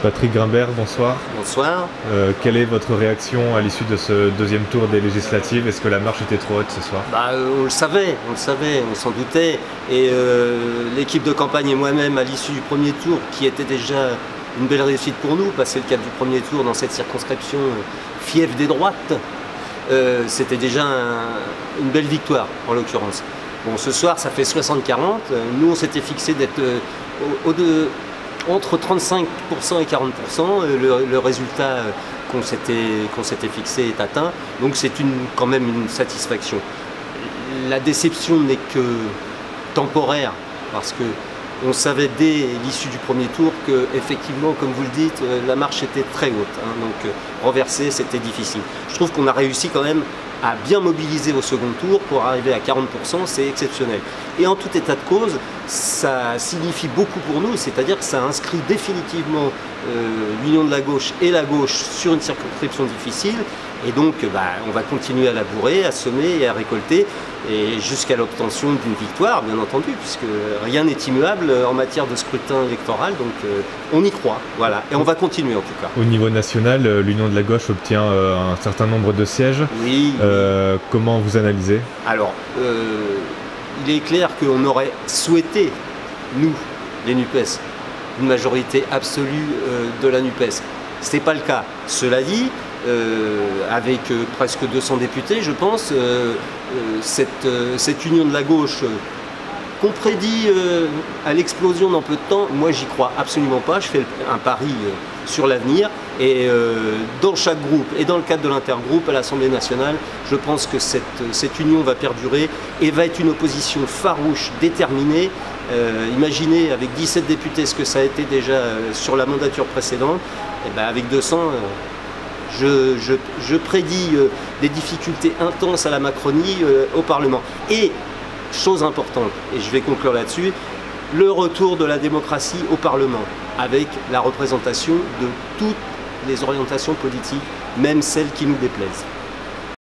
Patrick Grimbert, bonsoir. Bonsoir. Quelle est votre réaction à l'issue de ce deuxième tour des législatives? Est-ce que la marche était trop haute ce soir? On le savait, on s'en doutait. Et l'équipe de campagne et moi-même, à l'issue du premier tour, qui était déjà une belle réussite pour nous, passer le cap du premier tour dans cette circonscription fief des droites, c'était déjà une belle victoire, en l'occurrence. Bon, ce soir, ça fait 60-40. Nous, on s'était fixé d'être entre 35% et 40%, le résultat qu'on s'était fixé est atteint, donc c'est quand même une satisfaction. La déception n'est que temporaire, parce qu'on savait dès l'issue du premier tour que, effectivement, comme vous le dites, la marche était très haute, hein, donc renverser c'était difficile. Je trouve qu'on a réussi quand même à bien mobiliser au second tour pour arriver à 40%, c'est exceptionnel. Et en tout état de cause, ça signifie beaucoup pour nous, c'est-à-dire que ça inscrit définitivement l'union de la gauche et la gauche sur une circonscription difficile, et donc on va continuer à labourer, à semer et à récolter, et jusqu'à l'obtention d'une victoire, bien entendu, puisque rien n'est immuable en matière de scrutin électoral, donc on y croit, voilà, et on va continuer en tout cas. Au niveau national, l'union de la gauche obtient un certain nombre de sièges. Oui. Comment vous analysez? Alors, il est clair qu'on aurait souhaité, nous, les NUPES, une majorité absolue de la NUPES. Ce n'est pas le cas. Cela dit, avec presque 200 députés, je pense, cette union de la gauche qu'on prédit à l'explosion dans peu de temps, moi j'y crois absolument pas. Je fais un pari sur l'avenir, et dans chaque groupe et dans le cadre de l'intergroupe à l'Assemblée nationale, je pense que cette union va perdurer et va être une opposition farouche, déterminée. Imaginez avec 17 députés ce que ça a été déjà sur la mandature précédente, et avec 200, je prédis des difficultés intenses à la Macronie au Parlement. Et chose importante, et je vais conclure là-dessus, le retour de la démocratie au Parlement, avec la représentation de toutes les orientations politiques, même celles qui nous déplaisent.